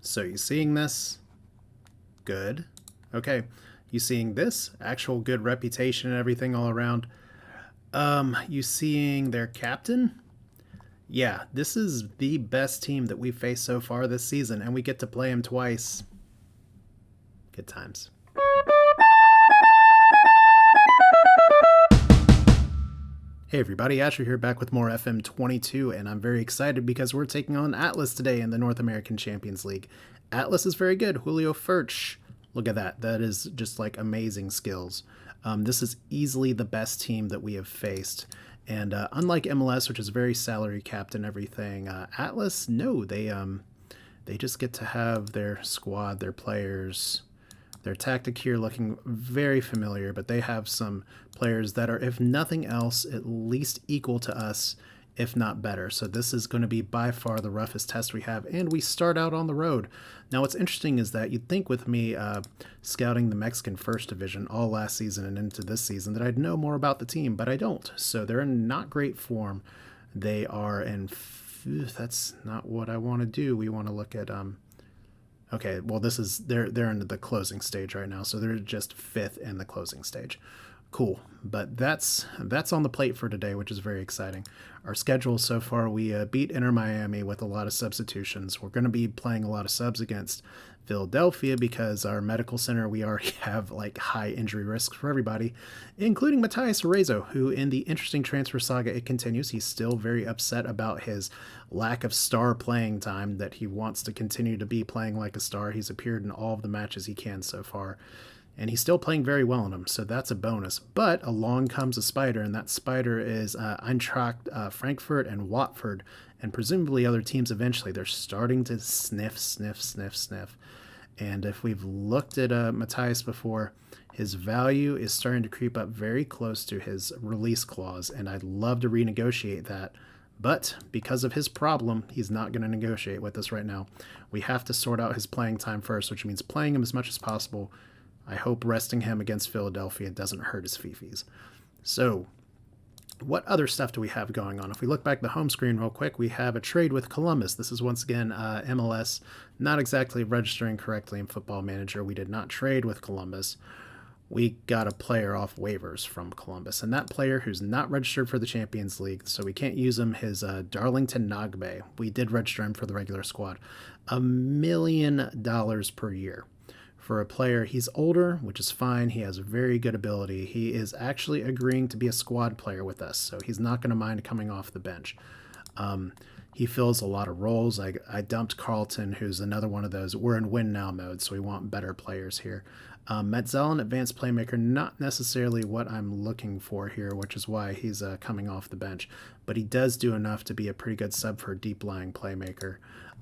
So you seeing this? Good. Okay. You seeing this? Actual good reputation and everything all around. You seeing their captain? Yeah, this is the best team that we've faced so far this season, and we get to play him twice. Good times. Hey everybody, Asher here back with more FM22, and I'm very excited because we're taking on Atlas today in the North American Champions League. Atlas is very good. Julio Furch. Look at that. That is just like amazing skills. This is easily the best team that we have faced. And unlike MLS, which is very salary capped and everything, Atlas, no, they just get to have their squad, their players, their tactic here looking very familiar, but they have some players that are, if nothing else, at least equal to us, if not better. So this is going to be by far the roughest test we have, and we start out on the road. Now what's interesting is that you'd think with me scouting the Mexican First Division all last season and into this season that I'd know more about the team, but I don't. So they're in not great form. They are in... that's not what I want to do. We want to look at... Okay, well, this is they're in the closing stage right now, so they're just fifth in the closing stage. Cool, but that's on the plate for today, which is very exciting. Our schedule so far, we beat Inter Miami with a lot of substitutions. We're going to be playing a lot of subs against Philadelphia because our medical center, we already have like high injury risks for everybody, including Matías Arezzo, who in the interesting transfer saga, it continues. He's still very upset about his lack of star playing time, that he wants to continue to be playing like a star. He's appeared in all of the matches he can so far, and he's still playing very well in them, so that's a bonus. But along comes a spider, and that spider is Eintracht Frankfurt and Watford, and presumably other teams eventually. They're starting to sniff. And if we've looked at Matías before, his value is starting to creep up very close to his release clause, and I'd love to renegotiate that. But because of his problem, he's not going to negotiate with us right now. We have to sort out his playing time first, which means playing him as much as possible. I hope resting him against Philadelphia doesn't hurt his fifis. So, what other stuff do we have going on? If we look back at the home screen real quick, we have a trade with Columbus. This is once again MLS, not exactly registering correctly in Football Manager. We did not trade with Columbus. We got a player off waivers from Columbus, and that player who's not registered for the Champions League, so we can't use him, his Darlington Nagbe. We did register him for the regular squad. $1 million per year. For a player, he's older, which is fine. He has very good ability. He is actually agreeing to be a squad player with us, so he's not going to mind coming off the bench. He fills a lot of roles. I dumped Carlton, who's another one of those. We're in win now mode, so we want better players here. NaCl, an advanced playmaker, not necessarily what I'm looking for here, which is why he's coming off the bench. But he does do enough to be a pretty good sub for a deep-lying playmaker.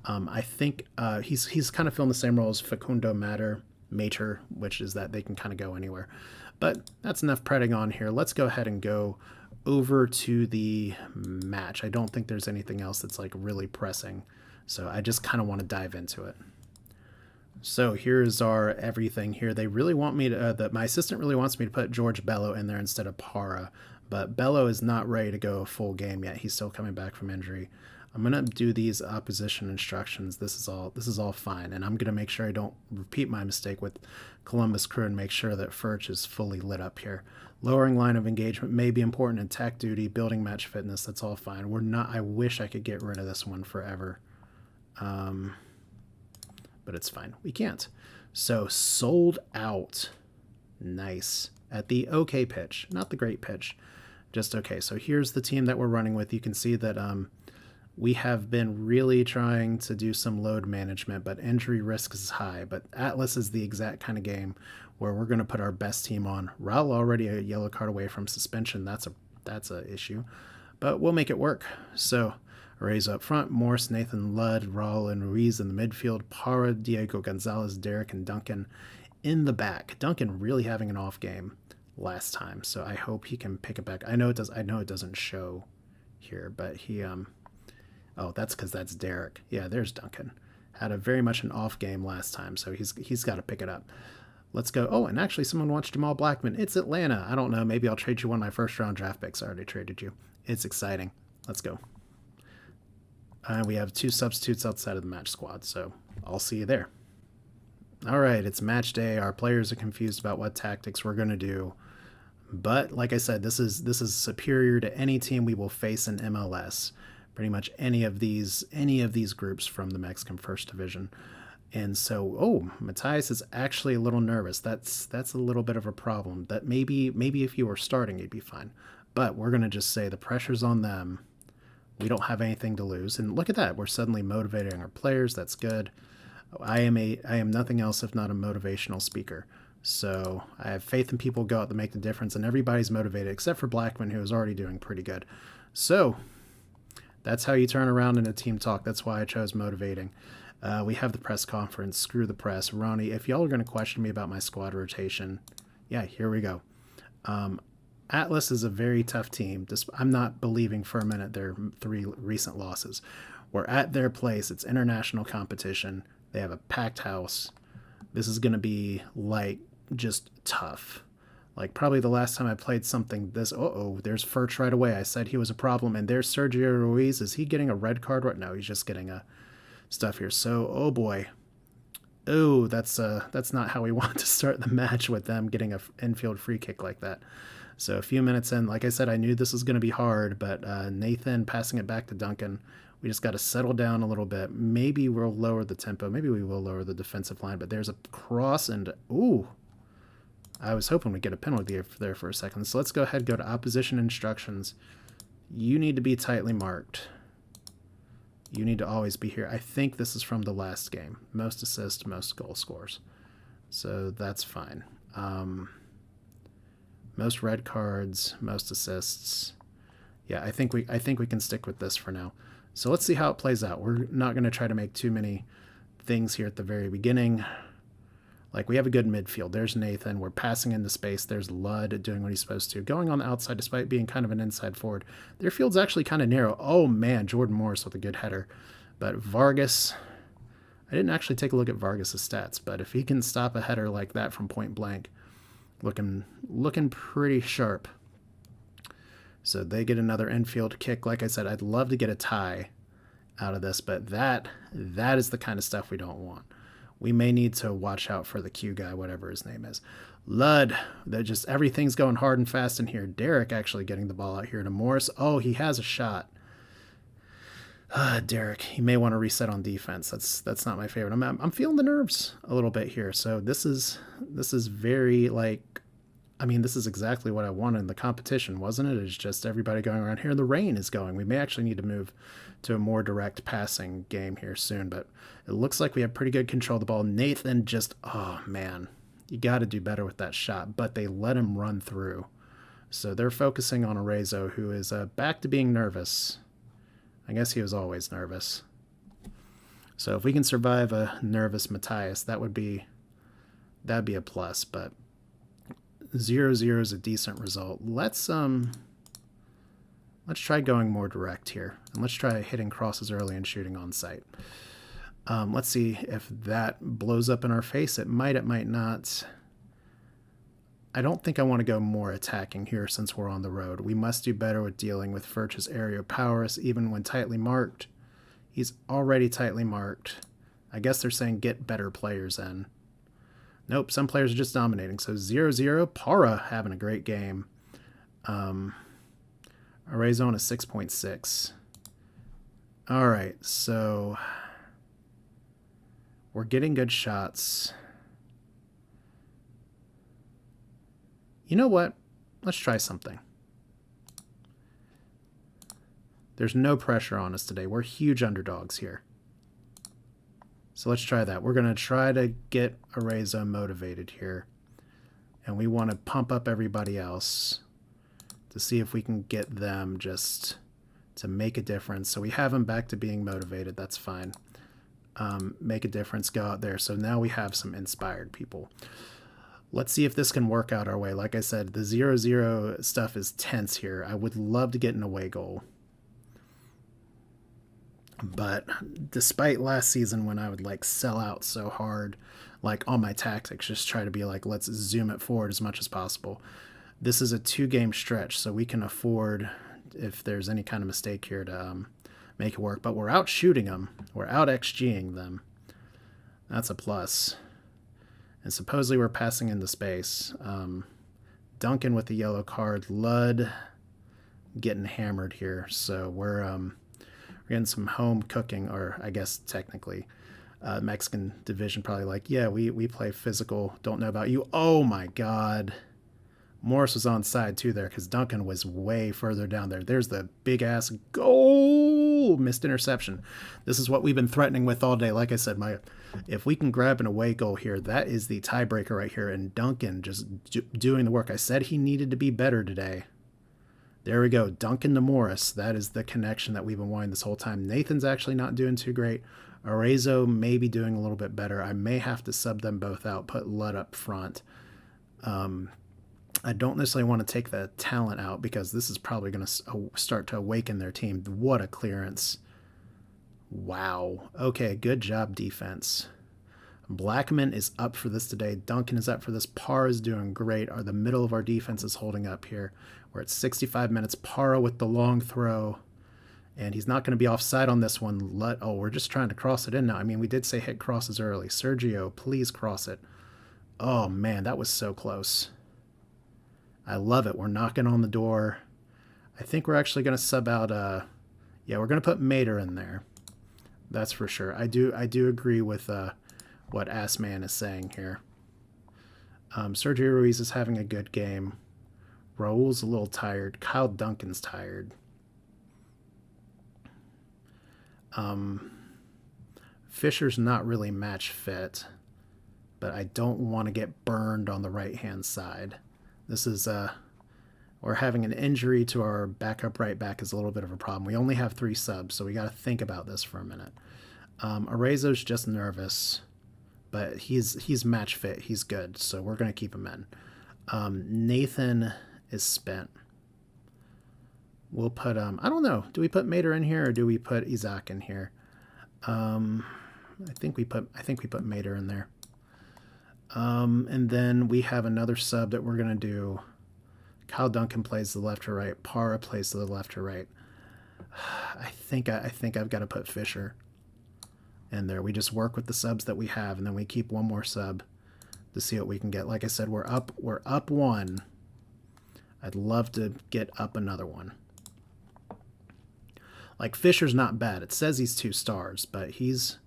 I think he's kind of filling the same role as Facundo Mater, which is that they can kind of go anywhere. But that's enough pretting on here. Let's go ahead and go over to the match. I don't think there's anything else that's like really pressing, so I just kind of want to dive into it. So here's our everything here. They really want me to, my assistant really wants me to put George Bello in there instead of Para, but Bello is not ready to go a full game yet. He's still coming back from injury. I'm going to do these opposition instructions. This is all fine, and I'm going to make sure I don't repeat my mistake with Columbus Crew and make sure that Furch is fully lit up here. Lowering line of engagement may be important in attack duty, building match fitness, that's all fine. We're not, I wish I could get rid of this one forever. But it's fine. We can't. So sold out. Nice. At the okay pitch, not the great pitch. Just okay. So here's the team that we're running with. You can see that we have been really trying to do some load management, but injury risk is high. But Atlas is the exact kind of game where we're going to put our best team on. Raul already a yellow card away from suspension. That's a issue, but we'll make it work. So Arezzo up front, Morse, Nathan Ludd, Raul and Ruiz in the midfield, Para, Diego Gonzalez, Derek, and Duncan in the back. Duncan really having an off game last time, so I hope he can pick it back. I know it doesn't show here, but he oh, that's because that's Derek. Yeah, there's Duncan. Had a very much an off game last time, so he's got to pick it up. Let's go. Oh, and actually someone watched Jamal Blackman. It's Atlanta. I don't know. Maybe I'll trade you one of my first round draft picks. I already traded you. It's exciting. Let's go. We have two substitutes outside of the match squad, so I'll see you there. All right, it's match day. Our players are confused about what tactics we're going to do. But like I said, this is superior to any team we will face in MLS. Pretty much any of these groups from the Mexican First Division. And so, oh, Matthias is actually a little nervous. That's a little bit of a problem. That maybe if you were starting, you'd be fine. But we're gonna just say the pressure's on them. We don't have anything to lose. And look at that, we're suddenly motivating our players. That's good. I am nothing else if not a motivational speaker. So I have faith in people go out to make the difference, and everybody's motivated except for Blackman, who is already doing pretty good. So that's how you turn around in a team talk. That's why I chose motivating. We have the press conference. Screw the press. Ronnie, if y'all are going to question me about my squad rotation, yeah, here we go. Atlas is a very tough team. I'm not believing for a minute their 3 recent losses. We're at their place. It's international competition. They have a packed house. This is going to be, like, just tough. Like, probably the last time I played something this... there's Furch right away. I said he was a problem. And there's Sergio Ruiz. Is he getting a red card? Right? No, he's just getting a stuff here. So, oh boy. Oh, that's not how we want to start the match with them getting a infield free kick like that. So a few minutes in, like I said, I knew this was going to be hard, but Nathan passing it back to Duncan. We just got to settle down a little bit. Maybe we'll lower the tempo. Maybe we will lower the defensive line, but there's a cross and, ooh, I was hoping we'd get a penalty there for a second. So let's go ahead and go to opposition instructions. You need to be tightly marked. You need to always be here. I think this is from the last game. Most assists, most goal scores. So that's fine. Most red cards, most assists. Yeah, I think we can stick with this for now. So let's see how it plays out. We're not going to try to make too many things here at the very beginning. Like, we have a good midfield. There's Nathan. We're passing into space. There's Ludd doing what he's supposed to. Going on the outside despite being kind of an inside forward. Their field's actually kind of narrow. Oh, man, Jordan Morris with a good header. But Vargas, I didn't actually take a look at Vargas' stats, but if he can stop a header like that from point blank, looking pretty sharp. So they get another infield kick. Like I said, I'd love to get a tie out of this, but that is the kind of stuff we don't want. We may need to watch out for the Q guy, whatever his name is. Ludd, everything's going hard and fast in here. Derek actually getting the ball out here to Morris. Oh, he has a shot. Derek, he may want to reset on defense. That's not my favorite. I'm feeling the nerves a little bit here. So this is very, like, I mean, this is exactly what I wanted in the competition, wasn't it? It's just everybody going around here. The rain is going. We may actually need to move to a more direct passing game here soon, but it looks like we have pretty good control of the ball. Nathan just, oh man, you got to do better with that shot, but they let him run through. So they're focusing on Arezzo, who is back to being nervous. I guess he was always nervous. So if we can survive a nervous Matthias, that'd be a plus, but 0-0 is a decent result. Let's try going more direct here, and let's try hitting crosses early and shooting on sight. Let's see if that blows up in our face. It might, it might not. I don't think I want to go more attacking here since we're on the road. We must do better with dealing with Furch's aerial prowess, even when tightly marked. He's already tightly marked. I guess they're saying get better players in. Nope, some players are just dominating. So 0-0. Para having a great game. Arezzo on a 6.6. All right, so we're getting good shots. You know what? Let's try something. There's no pressure on us today. We're huge underdogs here. So let's try that. We're going to try to get Arezzo motivated here. And we want to pump up everybody else to see if we can get them just to make a difference. So we have them back to being motivated. That's fine. Make a difference. Go out there. So now we have some inspired people. Let's see if this can work out our way. Like I said, the 0-0 stuff is tense here. I would love to get an away goal. But despite last season when I would like sell out so hard, like on my tactics, just try to be like, let's zoom it forward as much as possible. This is a 2-game stretch, so we can afford, if there's any kind of mistake here, to make it work. But we're out shooting them. We're out XGing them. That's a plus. And supposedly we're passing into space. Duncan with the yellow card. Ludd getting hammered here. So we're getting some home cooking, or I guess technically Mexican division probably like, yeah, we play physical. Don't know about you. Oh my God. Morris was on side too there because Duncan was way further down there. There's the big ass goal. Missed interception. This is what we've been threatening with all day. Like I said, if we can grab an away goal here, that is the tiebreaker right here. And Duncan just doing the work. I said he needed to be better today. There we go. Duncan to Morris. That is the connection that we've been wanting this whole time. Nathan's actually not doing too great. Arezzo may be doing a little bit better. I may have to sub them both out, put Ludd up front. I don't necessarily want to take the talent out because this is probably going to start to awaken their team. What a clearance. Wow. Okay, good job, defense. Blackman is up for this today. Duncan is up for this. Parra is doing great. The middle of our defense is holding up here. We're at 65 minutes. Parra with the long throw. And he's not going to be offside on this one. We're just trying to cross it in now. I mean, we did say hit crosses early. Sergio, please cross it. Oh, man, that was so close. I love it. We're knocking on the door. I think we're actually going to sub out, yeah, we're going to put Mater in there. That's for sure. I do agree with what Assman is saying here. Sergio Ruiz is having a good game. Raul's a little tired. Kyle Duncan's tired. Fisher's not really match fit, but I don't want to get burned on the right-hand side. This is, we're having an injury to our backup right back is a little bit of a problem. We only have 3 subs, so we got to think about this for a minute. Arezzo's just nervous, but he's match fit. He's good, so we're going to keep him in. Nathan is spent. We'll put, I don't know. Do we put Mater in here or do we put Isaac in here? I think we put Mater in there. And then we have another sub that we're going to do. Kyle Duncan plays the left or right. Parra plays to the left or right. I think I've got to put Fisher in there. We just work with the subs that we have, and then we keep one more sub to see what we can get. Like I said, we're up 1. I'd love to get up another one. Like, Fisher's not bad. It says he's 2 stars, but he's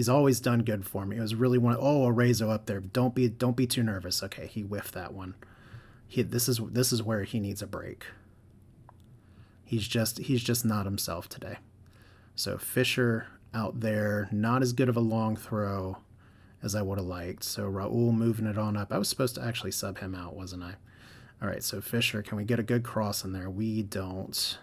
always done good for me. It was really Arezzo up there. Don't be too nervous. Okay, he whiffed that one. This is where he needs a break. He's just not himself today. So Fisher out there, not as good of a long throw as I would have liked. So Raul moving it on up. I was supposed to actually sub him out, wasn't I? All right, so Fisher, can we get a good cross in there? We don't.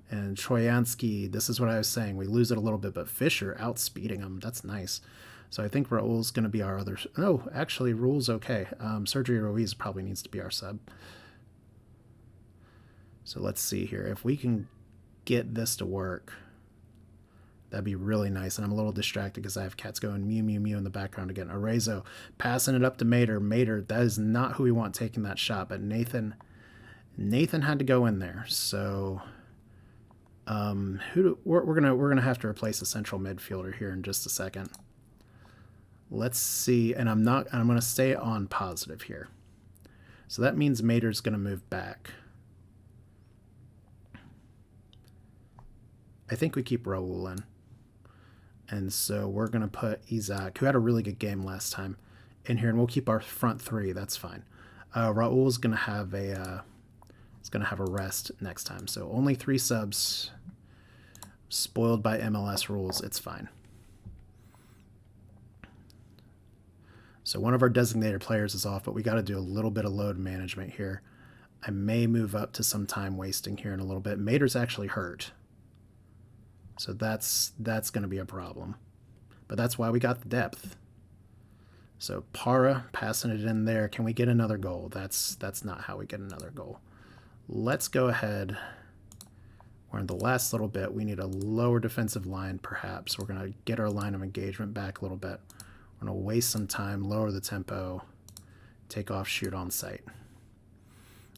And Troyansky, this is what I was saying. We lose it a little bit, but Fisher outspeeding him. That's nice. So I think Raul's going to be our other... No, actually, Raul's okay. Sergio Ruiz probably needs to be our sub. So let's see here. If we can get this to work, that'd be really nice. And I'm a little distracted because I have cats going mew, mew, mew in the background again. Arezzo passing it up to Mater. Mater, that is not who we want taking that shot. But Nathan had to go in there. So... we're gonna have to replace a central midfielder here in just a second. Let's see, and I'm gonna stay on positive here. So that means Mater's gonna move back. I think we keep Raul in, and so we're gonna put Isaac, who had a really good game last time, in here, and we'll keep our front 3. That's fine. Raul's gonna have a rest next time. So only 3 subs. Spoiled by MLS rules. It's fine. So one of our designated players is off, but we got to do a little bit of load management here. I may move up to some time wasting here in a little bit. Mater's actually hurt. So that's going to be a problem. But that's why we got the depth. So Parra passing it in there. Can we get another goal? That's not how we get another goal. Let's go ahead. We're in the last little bit. We need a lower defensive line, perhaps. We're going to get our line of engagement back a little bit. We're going to waste some time, lower the tempo, take off, shoot on sight.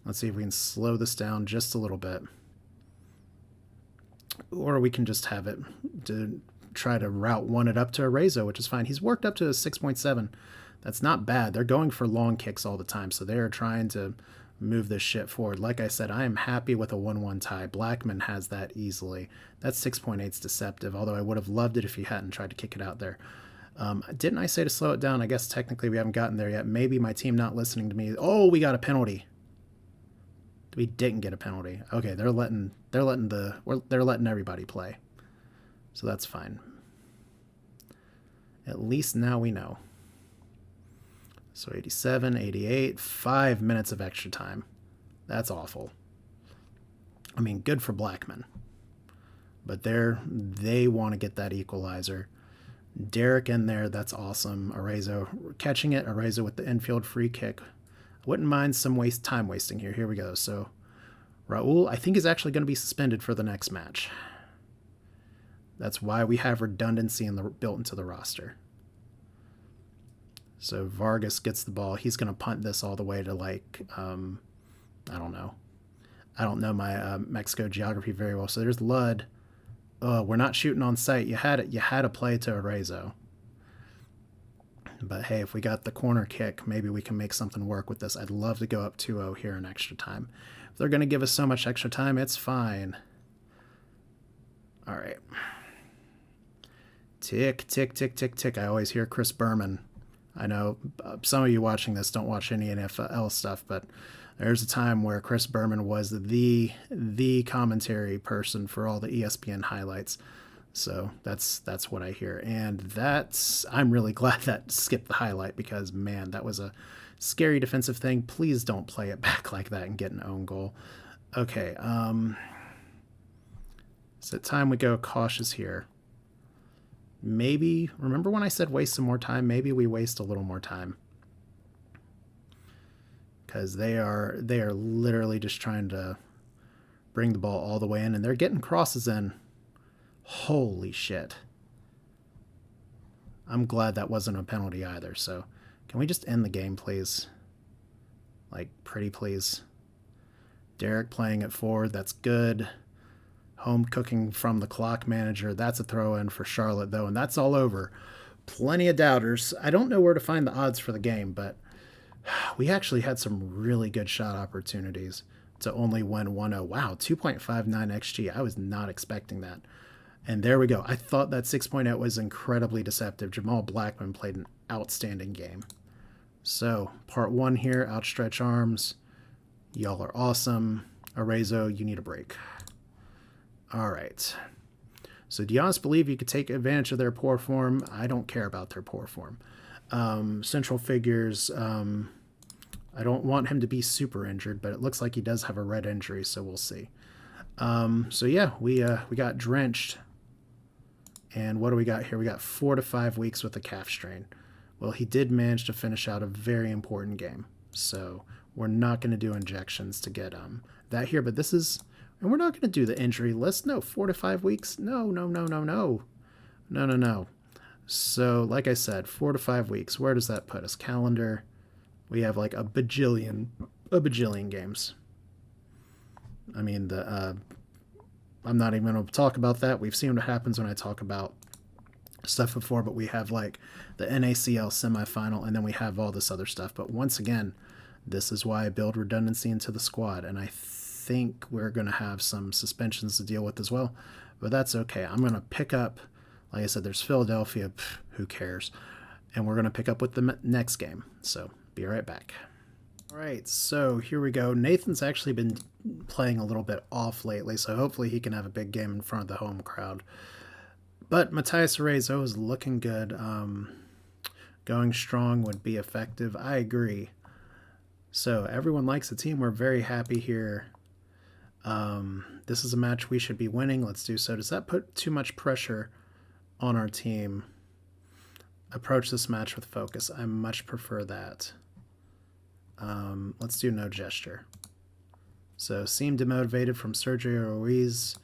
Let's see if we can slow this down just a little bit. Or we can just have it to try to route one it up to Arezzo, which is fine. He's worked up to a 6.7. That's not bad. They're going for long kicks all the time, so they're trying to move this shit forward. Like I said, I am happy with a 1-1 tie. Blackman has that easily. That 6.8 is deceptive, although I would have loved it if he hadn't tried to kick it out there. Didn't I say to slow it down? I guess technically we haven't gotten there yet. Maybe my team not listening to me. Oh, we got a penalty. We didn't get a penalty. Okay, they're letting everybody play. So that's fine. At least now we know. So 87, 88, 5 minutes of extra time. That's awful. I mean, good for Blackman. But they want to get that equalizer. Derek in there, that's awesome. Arezzo catching it. Arezzo with the infield free kick. Wouldn't mind some time wasting here. Here we go. So Raul, I think, is actually going to be suspended for the next match. That's why we have redundancy built into the roster. So Vargas gets the ball. He's going to punt this all the way to I don't know. I don't know my Mexico geography very well. So there's Ludd. Oh, we're not shooting on sight. You had to play to Arezzo. But hey, if we got the corner kick, maybe we can make something work with this. I'd love to go up 2-0 here in extra time. If they're going to give us so much extra time, it's fine. All right. Tick, tick, tick, tick, tick. I always hear Chris Berman. I know some of you watching this don't watch any NFL stuff, but there's a time where Chris Berman was the commentary person for all the ESPN highlights. So that's what I hear. And I'm really glad that skipped the highlight because, man, that was a scary defensive thing. Please don't play it back like that and get an own goal. Okay. So time we go cautious here. Maybe, remember when I said waste some more time? Maybe we waste a little more time. Because they are literally just trying to bring the ball all the way in, and they're getting crosses in. Holy shit. I'm glad that wasn't a penalty either. So can we just end the game, please? Like, pretty please. Derek playing it forward. That's good. Home cooking from the clock manager. That's a throw-in for Charlotte, though, and that's all over. Plenty of doubters. I don't know where to find the odds for the game, but we actually had some really good shot opportunities to only win 1-0. Wow, 2.59 XG. I was not expecting that. And there we go. I thought that 6.8 was incredibly deceptive. Jamal Blackman played an outstanding game. So, part 1 here, outstretch arms. Y'all are awesome. Arezzo, you need a break. All right. So do you honestly believe you could take advantage of their poor form? I don't care about their poor form. Central figures, I don't want him to be super injured, but it looks like he does have a red injury, so we'll see. So yeah, we got drenched. And what do we got here? We got 4 to 5 weeks with a calf strain. Well, he did manage to finish out a very important game. So we're not going to do injections to get that here, but this is... And we're not going to do the injury list. No, 4 to 5 weeks. No. So, like I said, 4 to 5 weeks. Where does that put us? Calendar. We have like a bajillion games. I mean, I'm not even going to talk about that. We've seen what happens when I talk about stuff before, but we have like the NaCl semifinal, and then we have all this other stuff. But once again, this is why I build redundancy into the squad, and I think we're going to have some suspensions to deal with as well, but that's okay. I'm going to pick up, like I said, there's Philadelphia, who cares, and we're going to pick up with the next game, so be right back. All right, so here we go. Nathan's actually been playing a little bit off lately, so hopefully he can have a big game in front of the home crowd, but Matías Arezzo is looking good. Going strong would be effective. I agree. So everyone likes the team. We're very happy here. This is a match we should be winning. Let's do so. Does that put too much pressure on our team? Approach this match with focus. I much prefer that. Let's do no gesture. So seem demotivated from Sergio Ruiz.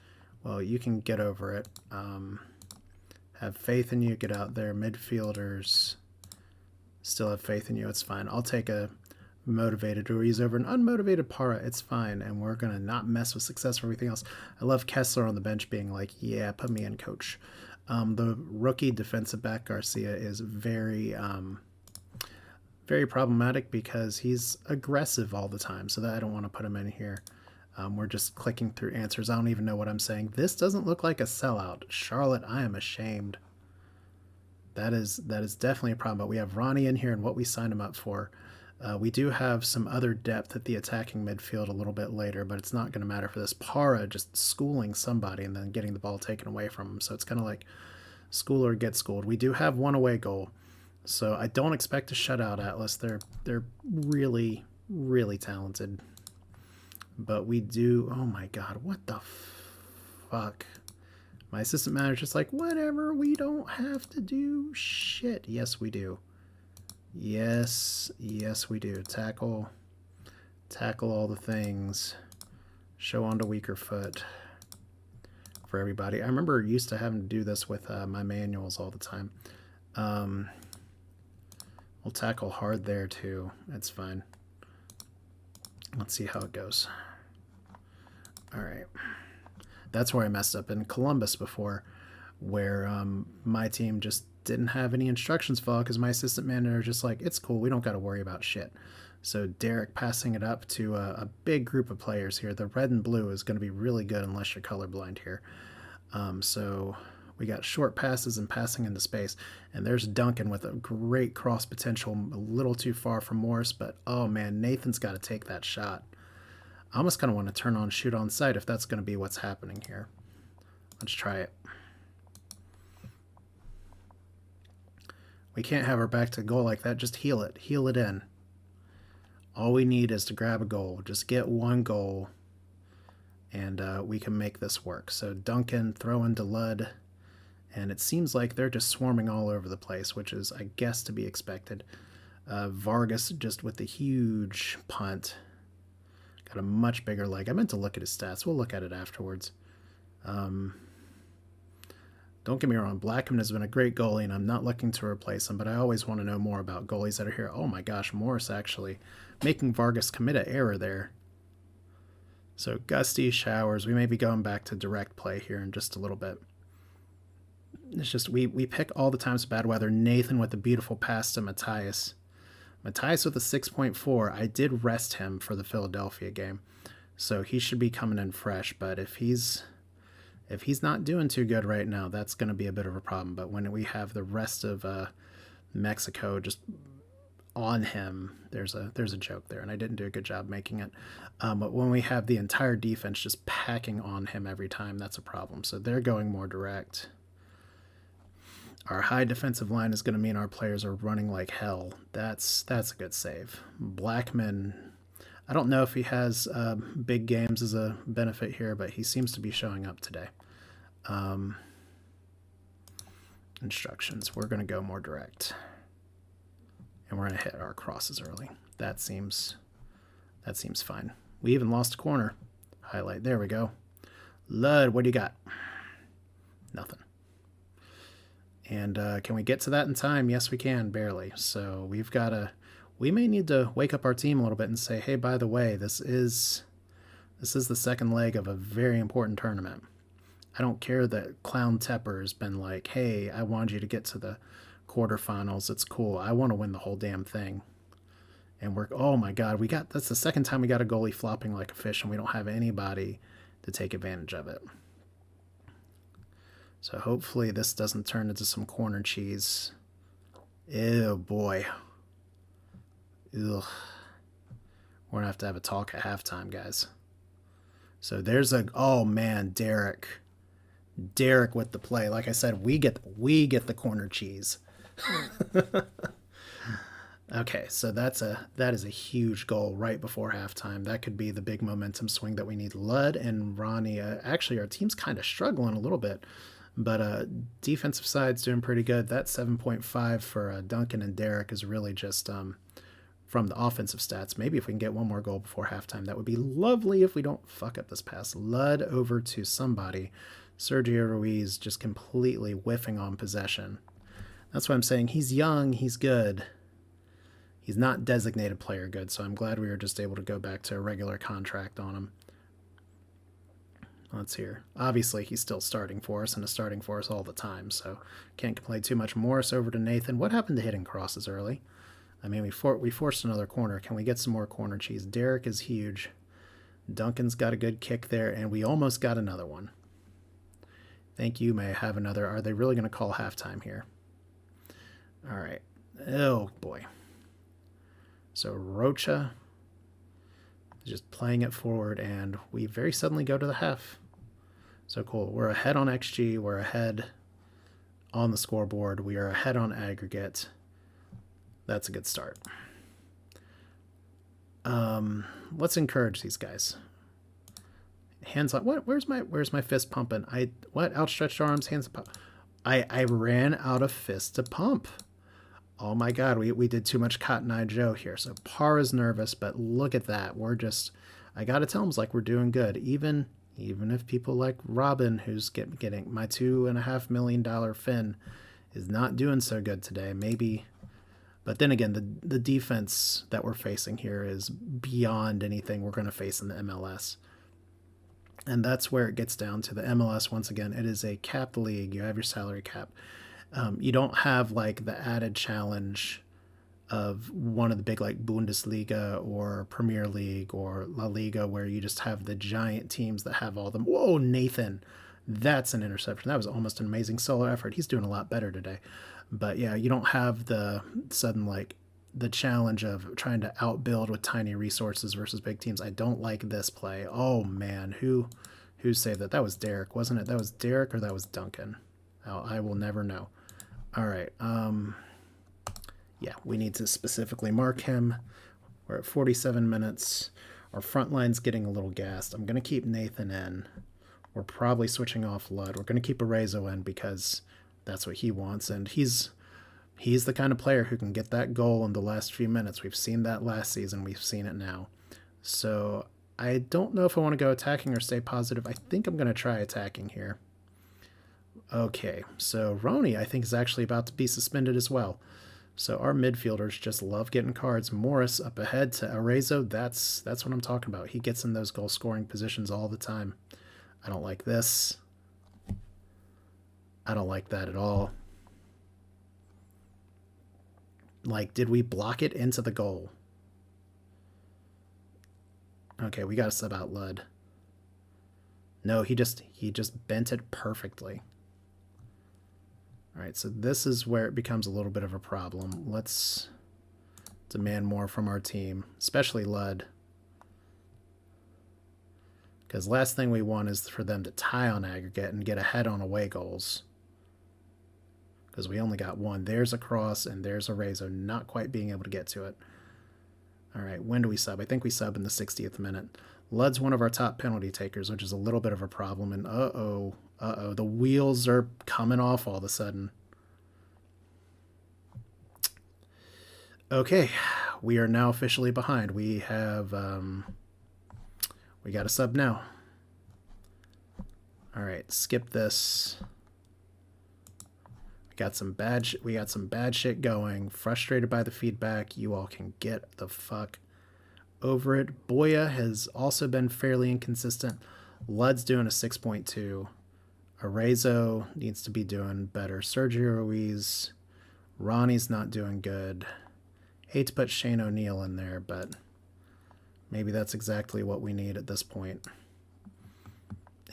Well, you can get over it. Have faith in you. Get out there. Midfielders still have faith in you. It's fine. I'll take a motivated Ruiz over an unmotivated Para. It's fine, and we're going to not mess with success for everything else. I love Kessler on the bench being like, yeah, put me in, coach. The rookie defensive back Garcia is very very problematic because he's aggressive all the time, so that I don't want to put him in here. We're just clicking through answers. I don't even know what I'm saying. This doesn't look like a sellout. Charlotte, I am ashamed. That is definitely a problem, but we have Ronnie in here and what we signed him up for. We do have some other depth at the attacking midfield a little bit later, but it's not going to matter for this. Para just schooling somebody and then getting the ball taken away from him, so it's kind of like school or get schooled. We do have one away goal, so I don't expect to shut out Atlas. They're really, really talented. But we do... Oh my god, what the fuck? My assistant manager's like, whatever, we don't have to do shit. Yes, we do. Yes, we do. Tackle all the things. Show onto weaker foot for everybody. I remember used to having to do this with my manuals all the time. We'll tackle hard there too. It's fine. Let's see how it goes. All right. That's where I messed up in Columbus before, where my team just didn't have any instructions followed because my assistant manager was just like, it's cool, we don't got to worry about shit. So Derek passing it up to a big group of players here. The red and blue is going to be really good unless you're colorblind here. So we got short passes and passing into space. And there's Duncan with a great cross potential, a little too far from Morris, but oh man, Nathan's got to take that shot. I almost kind of want to turn on shoot on sight if that's going to be what's happening here. Let's try it. We can't have our back to goal like that. Just heal it. Heal it in. All we need is to grab a goal. Just get one goal, and we can make this work. So Duncan throwing to Ludd, and it seems like they're just swarming all over the place, which is, I guess, to be expected. Vargas just with the huge punt. Got a much bigger leg. I meant to look at his stats. We'll look at it afterwards. Don't get me wrong, Blackman has been a great goalie, and I'm not looking to replace him, but I always want to know more about goalies that are here. Oh my gosh, Morris actually making Vargas commit an error there. So Gusty, Showers, we may be going back to direct play here in just a little bit. It's just we pick all the times of bad weather. Nathan with a beautiful pass to Matthias. Matthias with a 6.4. I did rest him for the Philadelphia game, so he should be coming in fresh, but if he's not doing too good right now, that's going to be a bit of a problem. But when we have the rest of Mexico just on him, there's a joke there, and I didn't do a good job making it. But when we have the entire defense just packing on him every time, that's a problem. So they're going more direct. Our high defensive line is going to mean our players are running like hell. That's a good save. Blackman, I don't know if he has big games as a benefit here, but he seems to be showing up today. Instructions. We're going to go more direct. And we're going to hit our crosses early. That seems fine. We even lost a corner. Highlight. There we go. Ludd, what do you got? Nothing. And can we get to that in time? Yes, we can, barely. So we may need to wake up our team a little bit and say, hey, by the way, this is the second leg of a very important tournament. I don't care that Clown Tepper has been like, hey, I want you to get to the quarterfinals. It's cool. I want to win the whole damn thing. And oh my God, that's the second time we got a goalie flopping like a fish and we don't have anybody to take advantage of it. So hopefully this doesn't turn into some corner cheese. Ew, boy. Ugh. We're going to have a talk at halftime, guys. So there's oh man, Derek with the play. Like I said, we get the corner cheese. Okay, so that is a huge goal right before halftime. That could be the big momentum swing that we need. Ludd and Ronnie, actually our team's kind of struggling a little bit, but defensive side's doing pretty good. That 7.5 for Duncan and Derek is really just from the offensive stats. Maybe if we can get one more goal before halftime, that would be lovely if we don't fuck up this pass. Ludd over to somebody. Sergio Ruiz just completely whiffing on possession. That's why I'm saying he's young, he's good. He's not designated player good, so I'm glad we were just able to go back to a regular contract on him. Let's hear. Obviously, he's still starting for us and is starting for us all the time, so can't complain too much. Morris over to Nathan. What happened to hitting crosses early? I mean, we forced another corner. Can we get some more corner cheese? Derek is huge. Duncan's got a good kick there, and we almost got another one. Thank you. May I have another? Are they really going to call halftime here? All right. Oh, boy. So Rocha just playing it forward, and we very suddenly go to the half. So cool. We're ahead on XG. We're ahead on the scoreboard. We are ahead on aggregate. That's a good start. Let's encourage these guys. Hands up. What? Where's my fist pumping? What? Outstretched arms, hands up. I ran out of fist to pump. Oh my God, we did too much Cotton Eye Joe here. So Par is nervous, but look at that. We're just, I gotta tell him, it's like we're doing good. Even if people like Robin, who's getting my $2.5 million fin, is not doing so good today. Maybe, but then again, the defense that we're facing here is beyond anything we're going to face in the MLS. And that's where it gets down to the MLS. Once again, it is a capped league. You have your salary cap. You don't have like the added challenge of one of the big like Bundesliga or Premier League or La Liga, where you just have the giant teams that have all them. Whoa, Nathan, that's an interception. That was almost an amazing solo effort. He's doing a lot better today. But yeah, you don't have the sudden like the challenge of trying to outbuild with tiny resources versus big teams. I don't like this play. Oh man, who saved that? That was Derek, wasn't it? That was Derek or that was Duncan? I will never know. All right. Yeah, we need to specifically mark him. We're at 47 minutes. Our front line's getting a little gassed. I'm going to keep Nathan in. We're probably switching off Ludd. We're going to keep Arezzo in because that's what he wants. And he's the kind of player who can get that goal in the last few minutes. We've seen that last season. We've seen it now. So I don't know if I want to go attacking or stay positive. I think I'm going to try attacking here. Okay, so Roney, I think, is actually about to be suspended as well. So our midfielders just love getting cards. Morris up ahead to Arezzo. That's what I'm talking about. He gets in those goal-scoring positions all the time. I don't like this. I don't like that at all. Like, did we block it into the goal? Okay, we got to sub out Ludd. No, he just bent it perfectly. All right, so this is where it becomes a little bit of a problem. Let's demand more from our team, especially Ludd. Because last thing we want is for them to tie on aggregate and get ahead on away goals. Because we only got one. There's a cross and there's a Arezzo not quite being able to get to it. All right, when do we sub? I think we sub in the 60th minute. Ludd's one of our top penalty takers, which is a little bit of a problem. And uh-oh, the wheels are coming off all of a sudden. Okay, we are now officially behind. We have, we got a sub now. All right, skip this. We got some bad shit going. Frustrated by the feedback. You all can get the fuck over it. Boya has also been fairly inconsistent. Ludd's doing a 6.2. Arezzo needs to be doing better. Sergio Ruiz. Ronnie's not doing good. Hate to put Shane O'Neill in there, but maybe that's exactly what we need at this point.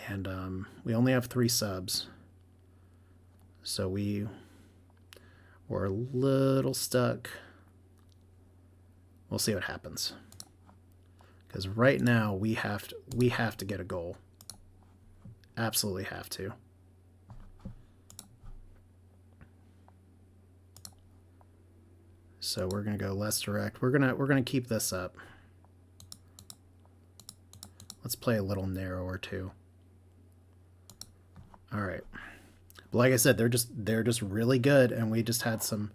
And we only have 3 subs. So we're a little stuck. We'll see what happens. Because right now we have to get a goal. Absolutely have to. So we're gonna go less direct. We're gonna keep this up. Let's play a little narrower too. All right. But like I said, they're just really good, and we just had some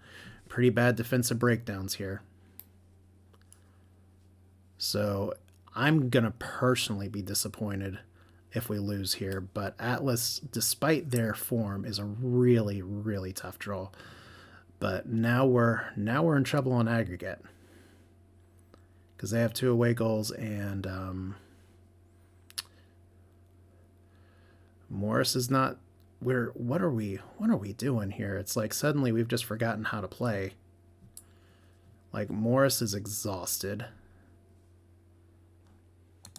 pretty bad defensive breakdowns here. So I'm gonna personally be disappointed if we lose here, but Atlas, despite their form, is a really, really tough draw. But now we're in trouble on aggregate because they have 2 away goals, and Morris is not. What are we doing here? It's like suddenly we've just forgotten how to play. Like Morris is exhausted. I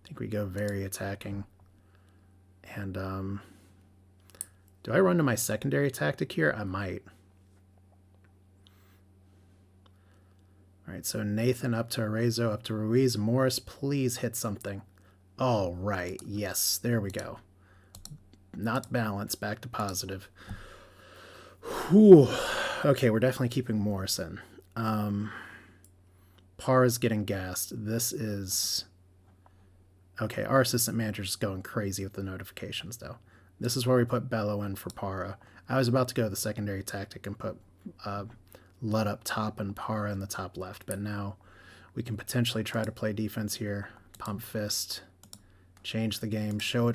think we go very attacking. And do I run to my secondary tactic here? I might. All right, so Nathan up to Arezzo, up to Ruiz. Morris, please hit something. All right, yes, there we go. Not balance, back to positive. Whew. Okay, we're definitely keeping Morris in. Parr is getting gassed. This is... Okay, our assistant manager is going crazy with the notifications, though. This is where we put Bello in for Parra. I was about to go the secondary tactic and put Ludd up top and Parra in the top left, but now we can potentially try to play defense here. Pump fist. Change the game. Show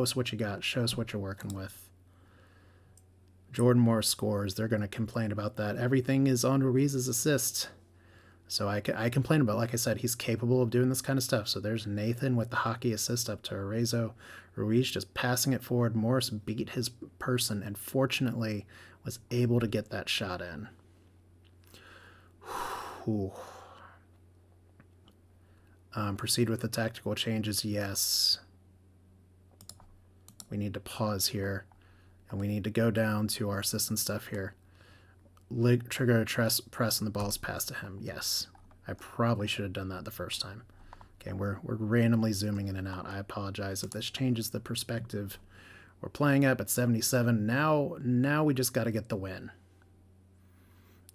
us what you got. Show us what you're working with. Jordan Morris scores. They're going to complain about that. Everything is on Ruiz's assist. So I complain about, like I said, he's capable of doing this kind of stuff. So there's Nathan with the hockey assist up to Arezzo. Ruiz just passing it forward. Morris beat his person and fortunately was able to get that shot in. Whew. Proceed with the tactical changes, yes. We need to pause here, and we need to go down to our assistant stuff here. Trigger a press and the ball's passed to him, yes. I probably should have done that the first time. Okay, we're randomly zooming in and out. I apologize if this changes the perspective. We're playing up at 77. Now we just got to get the win.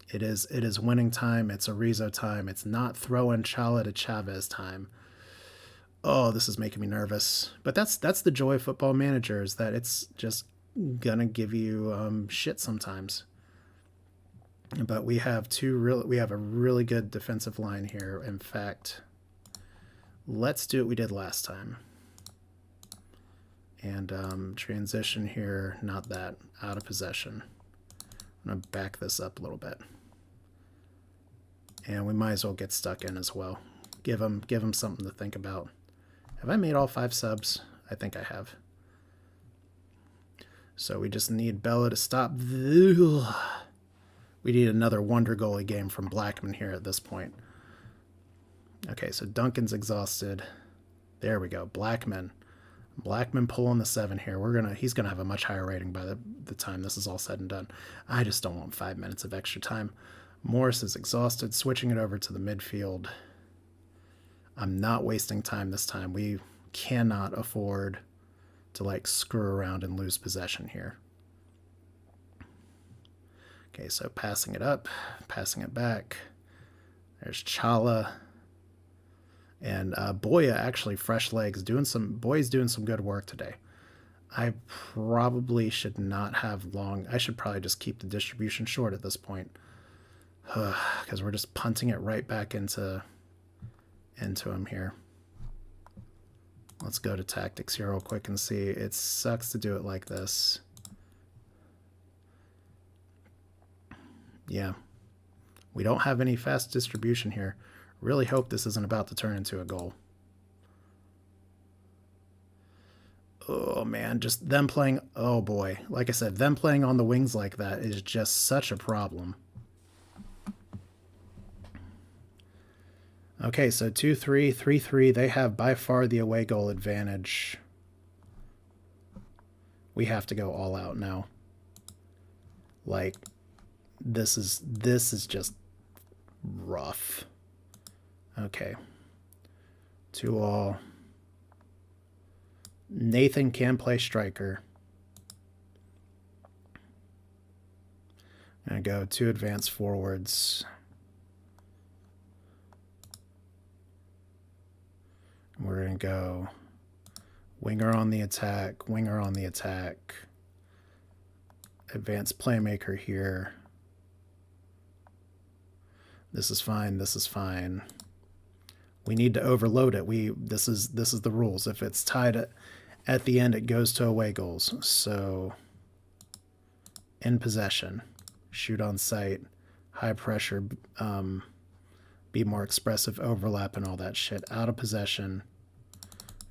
It is winning time. It's Arezzo time. It's not throwing Chala to Chavez time. Oh, this is making me nervous. But that's the joy of Football Manager, is that it's just gonna give you shit sometimes. But we have a really good defensive line here. In fact, let's do what we did last time. And transition here, not that, out of possession. I'm gonna back this up a little bit. And we might as well get stuck in as well. Give them something to think about. Have I made all 5 subs? I think I have. So we just need Bella to stop. We need another wonder goalie game from Blackman here at this point. Okay, so Duncan's exhausted. There we go. Blackman pulling the 7 here. He's gonna have a much higher rating by the time this is all said and done. I just don't want 5 minutes of extra time. Morris is exhausted, switching it over to the midfield. I'm not wasting time this time. We cannot afford to screw around and lose possession here. Okay, so passing it up, passing it back. There's Chala. And Boya, actually, fresh legs, Boya's doing some good work today. I probably should not have long. I should probably just keep the distribution short at this point. Because we're just punting it right back into him here. Let's go to tactics here real quick and see. It sucks to do it like this. Yeah. We don't have any fast distribution here. Really hope this isn't about to turn into a goal. Oh, man. Just them playing... Oh, boy. Like I said, them playing on the wings like that is just such a problem. Okay, so 2-3, 3-3. They have by far the away goal advantage. We have to go all out now. This is just rough. Okay. 2-all. Nathan can play striker. I'm going to go 2 advanced forwards. We're going to go winger on the attack, winger on the attack. Advanced playmaker here. This is fine, this is fine. We need to overload it. This is the rules. If it's tied at the end, it goes to away goals. So in possession, shoot on sight, high pressure, be more expressive, overlap and all that shit. Out of possession.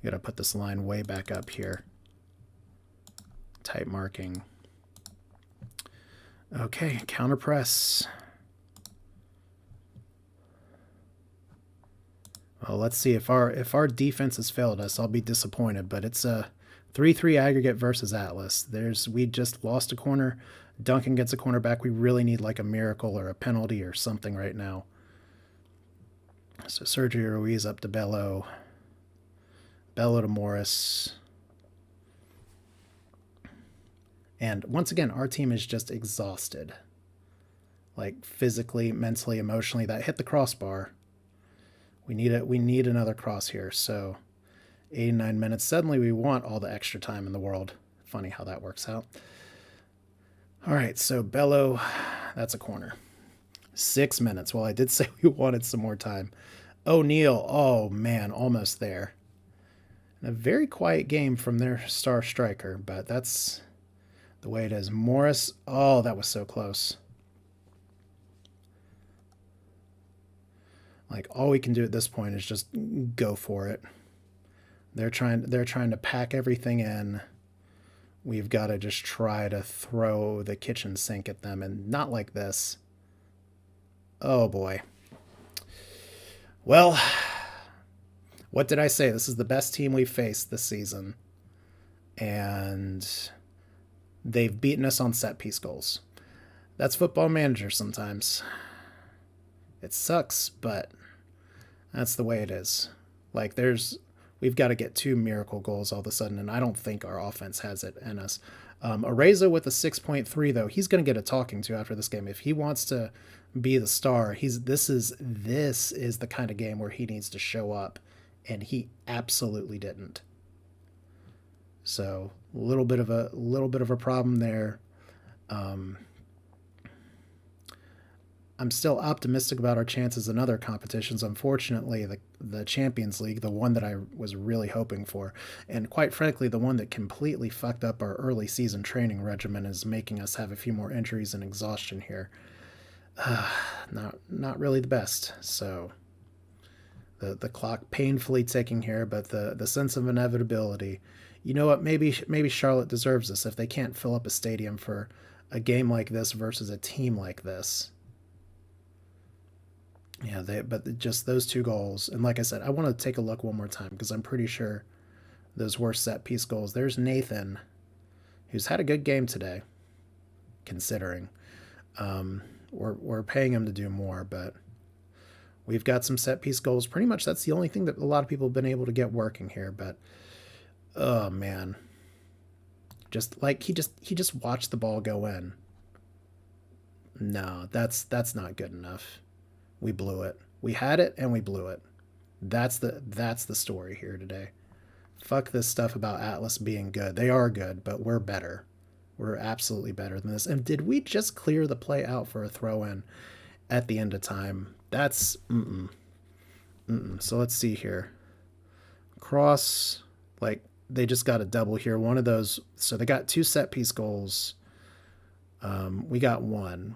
I gotta put this line way back up here. Tight marking. Okay, counter press. Well, let's see if our defense has failed us. I'll be disappointed, but it's a 3-3 aggregate versus Atlas. We just lost a corner. Duncan gets a cornerback. We really need like a miracle or a penalty or something right now. So Sergio Ruiz up to Bello. Bello to Morris. And once again, our team is just exhausted. Like physically, mentally, emotionally. That hit the crossbar. We need another cross here. So 89 minutes. Suddenly we want all the extra time in the world. Funny how that works out. All right, so Bello, that's a corner. 6 minutes. Well, I did say we wanted some more time. O'Neal, oh man, almost there. And a very quiet game from their star striker, but that's the way it is. Morris, oh, that was so close. Like all we can do at this point is just go for it. They're trying to pack everything in. We've got to just try to throw the kitchen sink at them, and not like this. Oh boy. Well, what did I say? This is the best team we've faced this season. And they've beaten us on set piece goals. That's Football Manager sometimes. It sucks, but that's the way it is. Like we've got to get 2 miracle goals all of a sudden, and I don't think our offense has it in us. Areza with a 6.3 though, he's going to get a talking to after this game. If he wants to be the star, this is the kind of game where he needs to show up, and he absolutely didn't. So a little bit of a problem there. I'm still optimistic about our chances in other competitions. Unfortunately, the Champions League, the one that I was really hoping for, and quite frankly, the one that completely fucked up our early season training regimen, is making us have a few more injuries and exhaustion here. Not really the best. So the clock painfully ticking here, but the sense of inevitability. You know what? Maybe Charlotte deserves this if they can't fill up a stadium for a game like this versus a team like this. Yeah, but just those 2 goals. And like I said, I want to take a look one more time because I'm pretty sure those were set piece goals. There's Nathan, who's had a good game today, considering. We're paying him to do more, but we've got some set piece goals. Pretty much that's the only thing that a lot of people have been able to get working here. But oh man, just like he just watched the ball go in. No, that's not good enough. We blew it. We had it and we blew it. That's the story here today. Fuck this stuff about Atlas being good. They are good, but we're better. We're absolutely better than this. And did we just clear the play out for a throw in at the end of time? That's So let's see here. Cross, like they just got a double here. One of those. So they got 2 set piece goals. We got 1.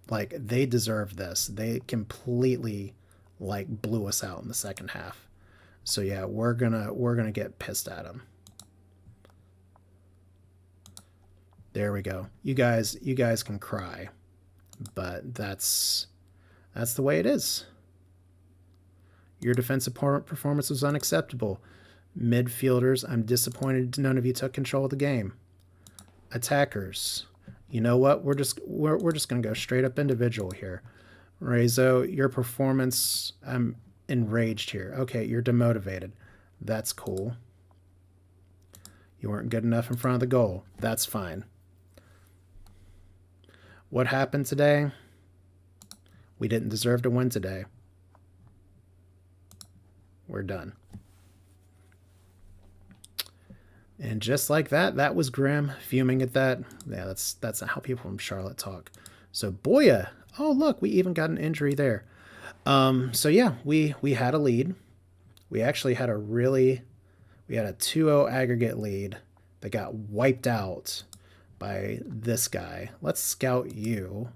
Like they deserve this. They completely like blew us out in the second half. So yeah, we're gonna get pissed at them. There we go. You guys can cry, but that's the way it is. Your defensive performance was unacceptable. Midfielders, I'm disappointed none of you took control of the game. Attackers, you know what? We're just gonna go straight up individual here. Rezo, your performance, I'm enraged here. Okay, you're demotivated. That's cool. You weren't good enough in front of the goal. That's fine. What happened today? We didn't deserve to win today. We're done. And just like that, that was Grim fuming at that. Yeah, that's not how people from Charlotte talk. So Boya, oh look, we even got an injury there. So yeah, we had a lead. We actually had a 2-0 aggregate lead that got wiped out by this guy. Let's scout you.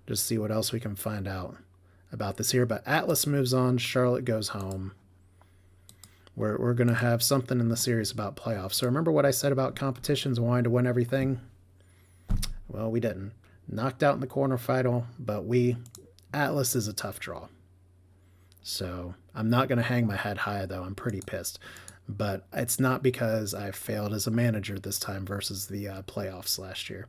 Just see what else we can find out about this here. But Atlas moves on. Charlotte goes home. We're going to have something in the series about playoffs. So remember what I said about competitions wanting to win everything? Well, we didn't. Knocked out in the quarterfinal, but Atlas is a tough draw. So I'm not going to hang my head high, though. I'm pretty pissed. But it's not because I failed as a manager this time versus the playoffs last year.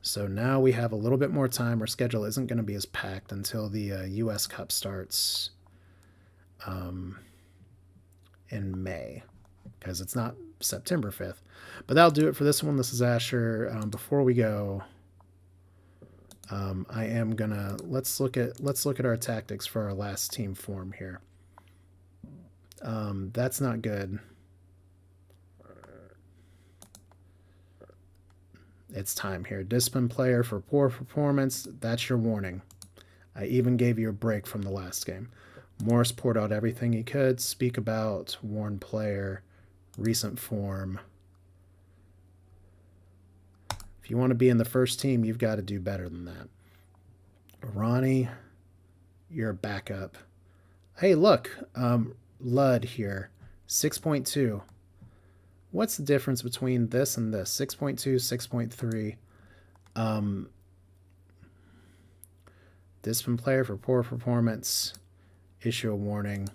So now we have a little bit more time. Our schedule isn't going to be as packed until the U.S. Cup starts in May, because it's not September 5th. But that'll do it for this one. This is Asher. Before we go, I am gonna let's look at our tactics for our last team form here. That's not good. It's time here. Discipline player for poor performance. That's your warning. I even gave you a break from the last game. Morris poured out everything he could. Speak about, warn player, recent form. If you want to be in the first team, you've got to do better than that. Ronnie, you're a backup. Hey, look, Lud here, 6.2. What's the difference between this and this? 6.2, 6.3. Discipline player for poor performance. Issue a warning.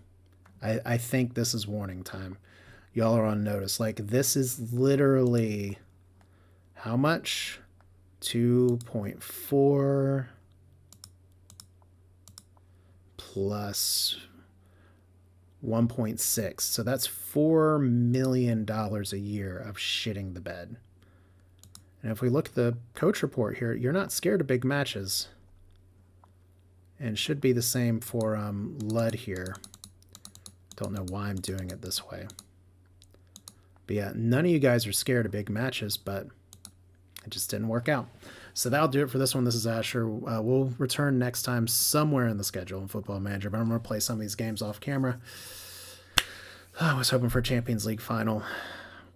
I think this is warning time. Y'all are on notice. Like, this is literally how much? 2.4 plus 1.6. So that's $4 million a year of shitting the bed. And if we look at the coach report here, you're not scared of big matches. And should be the same for Lud here. Don't know why I'm doing it this way. But yeah, none of you guys are scared of big matches, but it just didn't work out. So that'll do it for this one. This is Asher. We'll return next time somewhere in the schedule in Football Manager, but I'm going to play some of these games off camera. I was hoping for a Champions League final.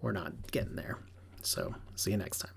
We're not getting there. So see you next time.